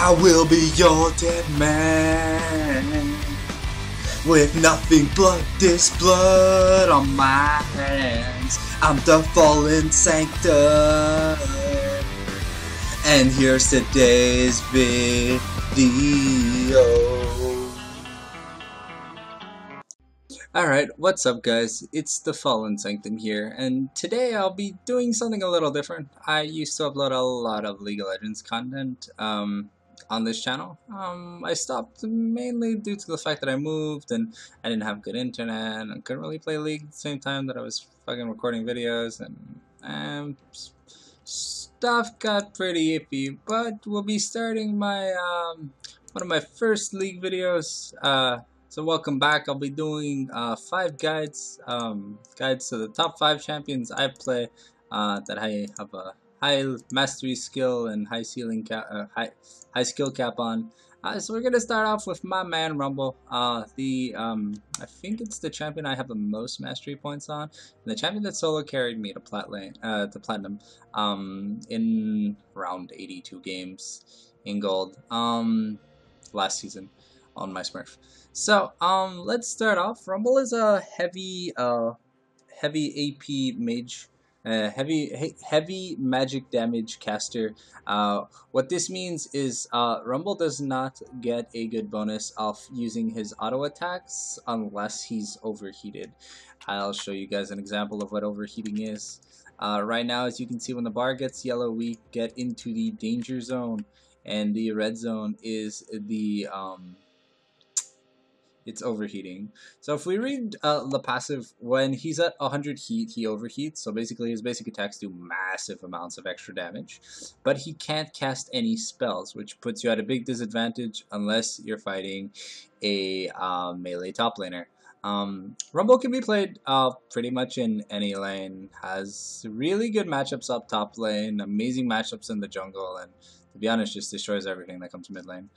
I will be your dead man, with nothing but this blood on my hands. I'm the fallen Sanctum, and here's today's video. Alright, what's up guys? It's the Fallen Sanctum here, and today I'll be doing something a little different. I used to upload a lot of League of Legends content on this channel. I stopped mainly due to the fact that I moved and I didn't have good internet and couldn't really play League at the same time that I was fucking recording videos, and stuff got pretty iffy. But we'll be starting my one of my first League videos. So welcome back. I'll be doing 5 guides, guides to the top 5 champions I play that I have a high mastery skill and high ceiling cap, high skill cap on. So we're gonna start off with my man Rumble. I think it's the champion I have the most mastery points on, and the champion that solo carried me to platinum in around 82 games in gold last season on my Smurf. So let's start off. Rumble is a heavy AP mage, heavy magic damage caster. What this means is Rumble does not get a good bonus of using his auto attacks unless he's overheated. I'll show you guys an example of what overheating is. Right now, as you can see, when the bar gets yellow, we get into the danger zone, and the red zone is the it's overheating. So if we read the passive, when he's at 100 heat, he overheats. So basically his basic attacks do massive amounts of extra damage, but he can't cast any spells, which puts you at a big disadvantage unless you're fighting a melee top laner. Rumble can be played pretty much in any lane, has really good matchups up top lane, amazing matchups in the jungle, and to be honest, just destroys everything that comes mid lane.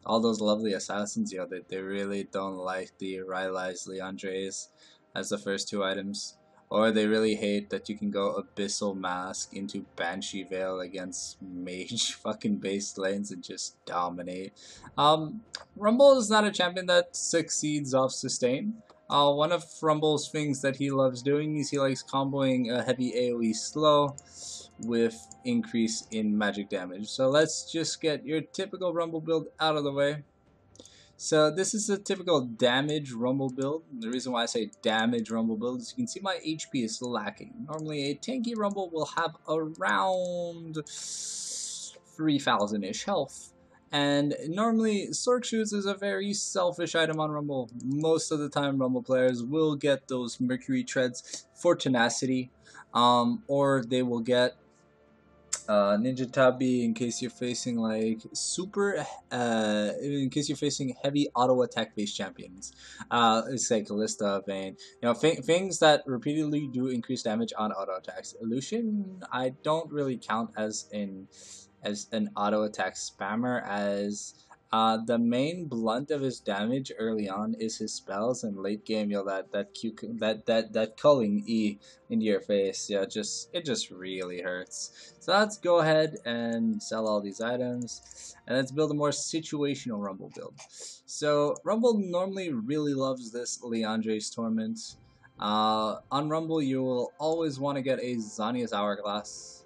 All those lovely assassins, you know, they really don't like the Rylai's Leandres as the first 2 items, or they really hate that you can go Abyssal Mask into Banshee Veil against mage fucking base lanes and just dominate. Rumble is not a champion that succeeds off sustain. One of Rumble's things that he loves doing is he likes comboing a heavy AoE slow with increase in magic damage. So let's just get your typical Rumble build out of the way. So this is a typical damage Rumble build. The reason why I say damage Rumble build is you can see my HP is lacking. Normally a tanky Rumble will have around 3,000-ish health. And normally Sork Shoes is a very selfish item on Rumble. Most of the time Rumble players will get those Mercury Treads for tenacity, or they will get Ninja Tabi in case you're facing like in case you're facing heavy auto attack based champions. It's like Callista, Vayne, you know, things that repeatedly do increase damage on auto attacks. Illusion I don't really count as an auto attack spammer, as the main blunt of his damage early on is his spells, and late game, you know, that culling E into your face, yeah, it just really hurts. So let's go ahead and sell all these items, and let's build a more situational Rumble build. So Rumble normally really loves this Leandre's Torment. On Rumble, you will always want to get a Zhonya's Hourglass.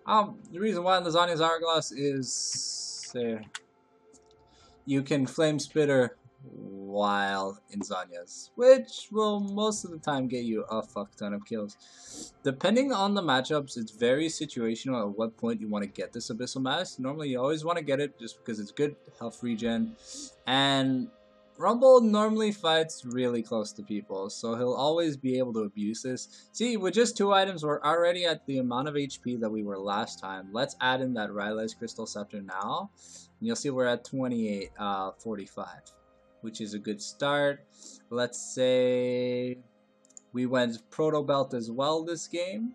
The reason why the Zhonya's Hourglass is you can Flame Spitter while in Zhonya's, which will most of the time get you a fuck ton of kills. Depending on the matchups, it's very situational at what point you want to get this Abyssal Mask. Normally you always want to get it just because it's good health regen, and Rumble normally fights really close to people, so he'll always be able to abuse this. See, with just 2 items, we're already at the amount of HP that we were last time. Let's add in that Rylai's Crystal Scepter now, and you'll see we're at 2845, which is a good start. Let's say we went Proto Belt as well this game,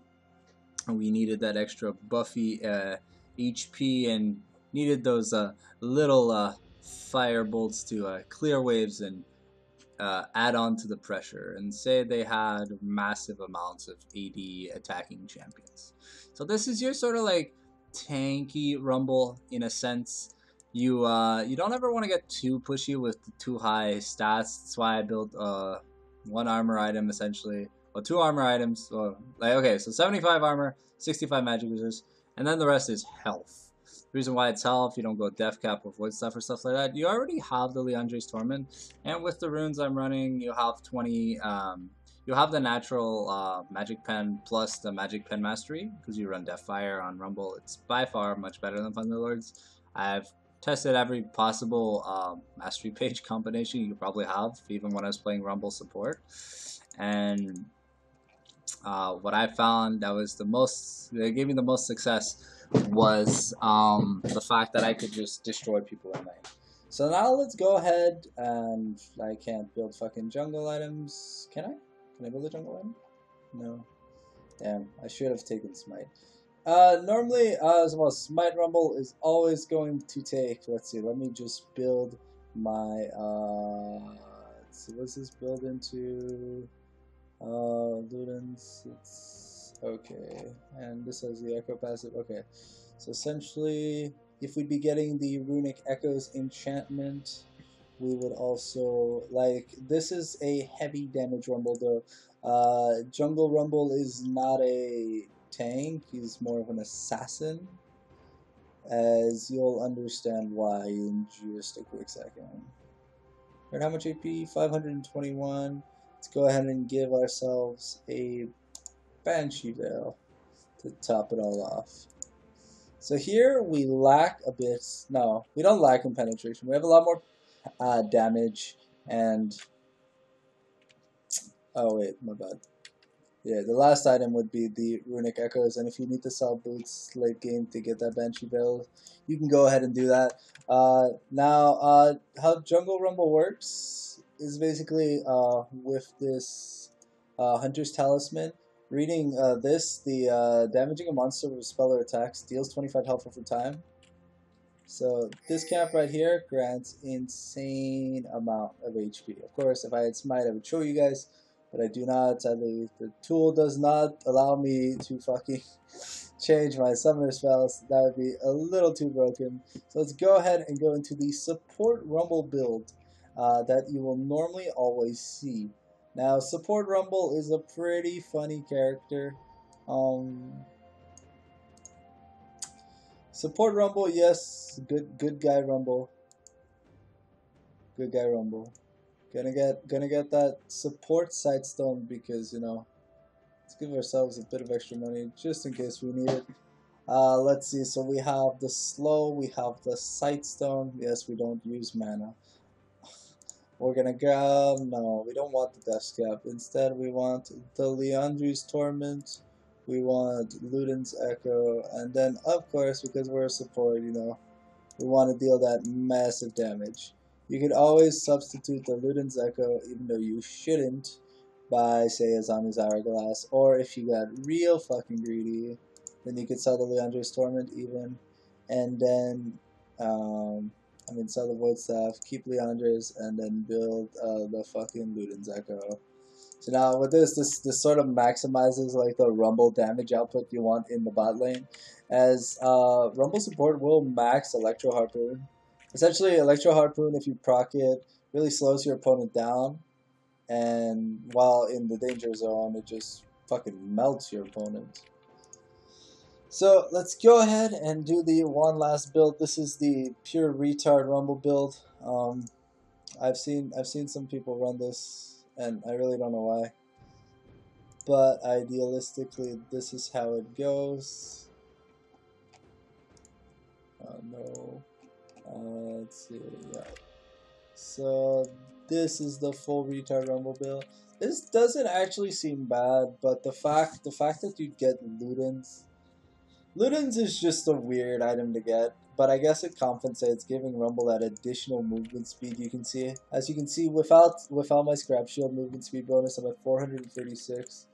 and we needed that extra buffy HP and needed those little fire bolts to clear waves and add on to the pressure, and say they had massive amounts of AD attacking champions. So this is your sort of like tanky Rumble in a sense. you don't ever want to get too pushy with too high stats. That's why I built one armor item essentially, well, two armor items. So, like, okay, so 75 armor, 65 magic resist, and then the rest is health. The reason why it's health, you don't go death cap or void stuff or stuff like that. You already have the Leandre's Torment, and with the runes I'm running, you have 20. You have the natural magic pen plus the magic pen mastery because you run Deathfire on Rumble. It's by far much better than Thunderlords. I've tested every possible mastery page combination you could probably have, even when I was playing Rumble support. And what I found that was that gave me the most success was the fact that I could just destroy people in lane. So now let's go ahead and I can't build fucking jungle items. Can I? Can I build a jungle item? No. Damn, I should have taken smite. Normally, well, Smite Rumble is always going to take, let's see, let me just build my, let's see, what's this build into? Ludens, it's, okay, and this has the Echo passive, okay. So essentially, if we'd be getting the Runic Echoes enchantment, we would also, like, this is a heavy damage Rumble though. Jungle Rumble is not a tank, he's more of an assassin, as you'll understand why in just a quick second. Heard how much AP? 521. Let's go ahead and give ourselves a Banshee Veil to top it all off. So here we lack a bit, no, we don't lack in penetration, we have a lot more damage and, oh wait, my bad. Yeah, the last item would be the Runic Echoes, and if you need to sell boots late game to get that Banshee Veil, you can go ahead and do that. Now, how Jungle Rumble works is basically with this Hunter's Talisman. Reading this, the damaging a monster with a spell or attacks deals 25 health over time. So this camp right here grants insane amount of HP. Of course, if I had Smite, I would show you guys. But I do not, sadly, the tool does not allow me to fucking change my summoner spells. That would be a little too broken. So let's go ahead and go into the support Rumble build that you will normally always see. Now, support Rumble is a pretty funny character. Support Rumble, yes, good guy Rumble. Good guy Rumble. Gonna get that support Sightstone because, you know, let's give ourselves a bit of extra money just in case we need it. Let's see, so we have the slow, we have the Sightstone. Yes, we don't use mana. We're gonna grab, no, we don't want the Death Cap. Instead, we want the Leandre's Torment. We want Luden's Echo, and then, of course, because we're a support, you know, we want to deal that massive damage. You could always substitute the Luden's Echo, even though you shouldn't, by, say, a Zombie's Hourglass, or if you got real fucking greedy, then you could sell the Leandre's Torment even, and then, sell the Void Staff, keep Leandre's, and then build the fucking Luden's Echo. So now with this sort of maximizes like the Rumble damage output you want in the bot lane, as Rumble support will max Electro Harpoon. Essentially, Electro Harpoon, if you proc it, really slows your opponent down, and while in the danger zone, it just fucking melts your opponent. So let's go ahead and do the one last build. This is the pure retard Rumble build. I've seen some people run this, and I really don't know why. But idealistically, this is how it goes. No. Let's see. Yeah. So this is the full retard Rumble build. This doesn't actually seem bad, but the fact that you get Ludens is just a weird item to get, but I guess it compensates, giving Rumble that additional movement speed you can see. As you can see, without my Scrap Shield movement speed bonus, I'm at 436.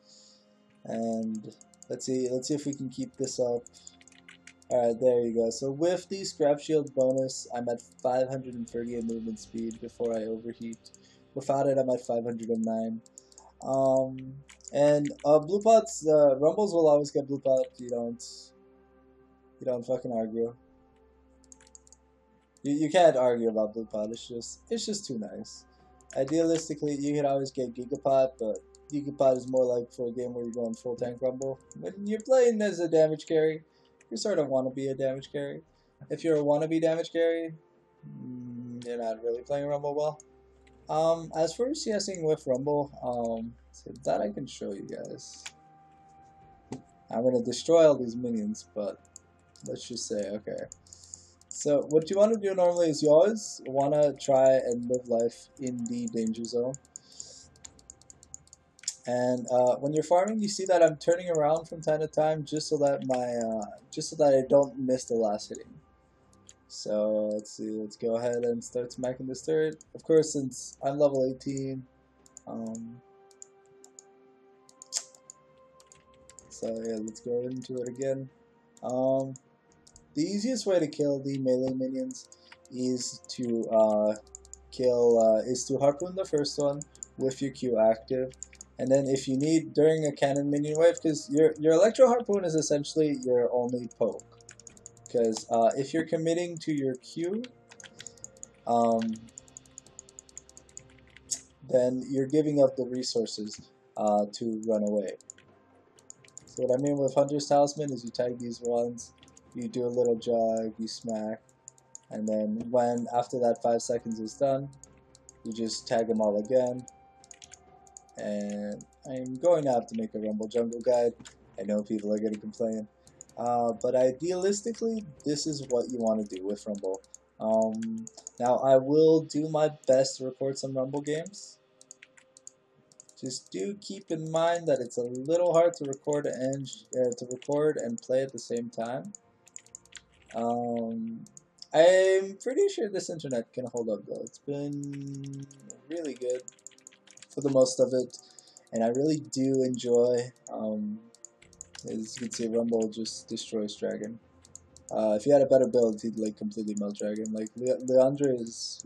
And let's see if we can keep this up. Alright, there you go. So with the Scrap Shield bonus, I'm at 538 movement speed before I overheat. Without it, I'm at 509. Blue pots, Rumbles will always get blue pot. You don't fucking argue. You can't argue about blue pot. It's just too nice. Idealistically, you could always get Gigapot, but Gigapot is more like for a game where you're going full tank rumble. When you're playing as a damage carry, you sort of want to be a damage carry. If you're a wannabe damage carry, you're not really playing rumble well. As for CSing with rumble, so that I can show you guys. I'm gonna destroy all these minions, but let's just say, okay. So what you want to do normally is you always want to try and live life in the danger zone. And when you're farming, you see that I'm turning around from time to time just so that I don't miss the last hitting. So let's see, let's go ahead and start smacking this turret. Of course, since I'm level 18, so yeah, let's go into it again. The easiest way to kill the melee minions is to harpoon the first one with your Q active, and then if you need during a cannon minion wave, because your electro harpoon is essentially your only poke. Because if you're committing to your Q, then you're giving up the resources to run away. So what I mean with Hunter's Talisman is you tag these ones, you do a little jog, you smack, and then when after that 5 seconds is done, you just tag them all again. And I'm going to have to make a Rumble Jungle guide. I know people are going to complain. But idealistically, this is what you want to do with Rumble. Now, I will do my best to record some Rumble games. Just do keep in mind that it's a little hard to record and play at the same time. I'm pretty sure this internet can hold up though. It's been really good for the most of it, and I really do enjoy. As you can see, Rumble just destroys Dragon. If he had a better build, he'd like completely melt Dragon. Like Leandra's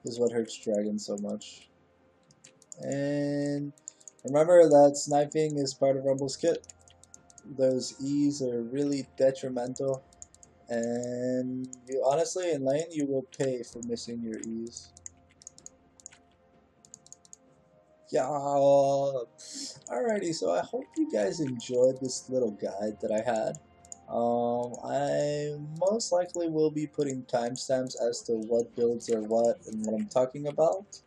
is what hurts Dragon so much. And remember that sniping is part of Rumble's kit. Those E's are really detrimental, and you honestly in lane you will pay for missing your E's. Yeah. Alrighty, so I hope you guys enjoyed this little guide that I had. I most likely will be putting timestamps as to what builds are what and what I'm talking about.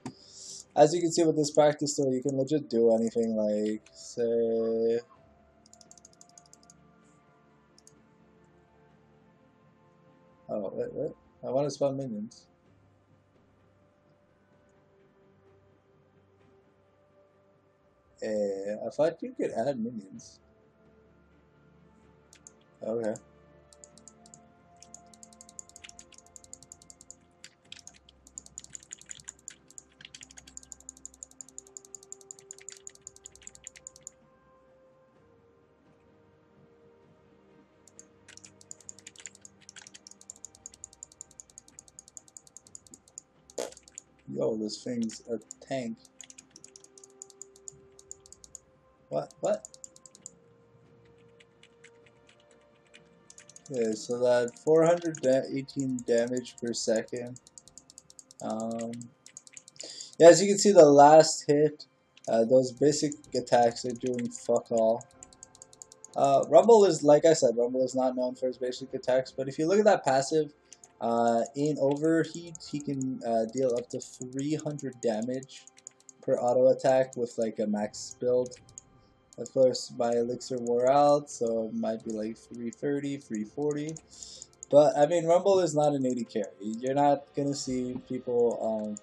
As you can see with this practice tool, you can legit do anything like, say... Oh, wait. I want to spawn minions. I thought you could add minions. Okay. Yo, this thing's a tank. What? Okay, so that 418 damage per second. Yeah, as you can see, the last hit, those basic attacks are doing fuck all. Rumble is, like I said, Rumble is not known for his basic attacks, but if you look at that passive, in overheat, he can deal up to 300 damage per auto attack with like a max build. Of course, my elixir wore out, so it might be like 330, 340. But I mean, Rumble is not an 80 carry. You're not gonna see people.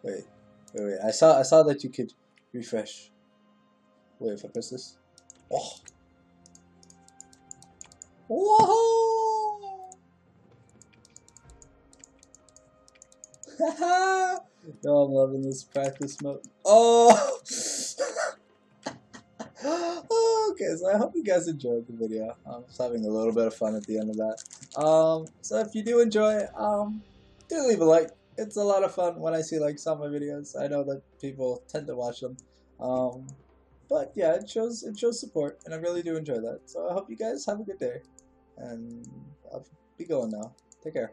Wait. I saw that you could refresh. Wait, if I press this. Oh. Whoa! Haha! No, I'm loving this practice mode. Oh! Okay, so I hope you guys enjoyed the video. I'm just having a little bit of fun at the end of that. So if you do enjoy, do leave a like. It's a lot of fun when I see like some of my videos. I know that people tend to watch them. But yeah, it shows support, and I really do enjoy that. So I hope you guys have a good day. And I'll be going now. Take care.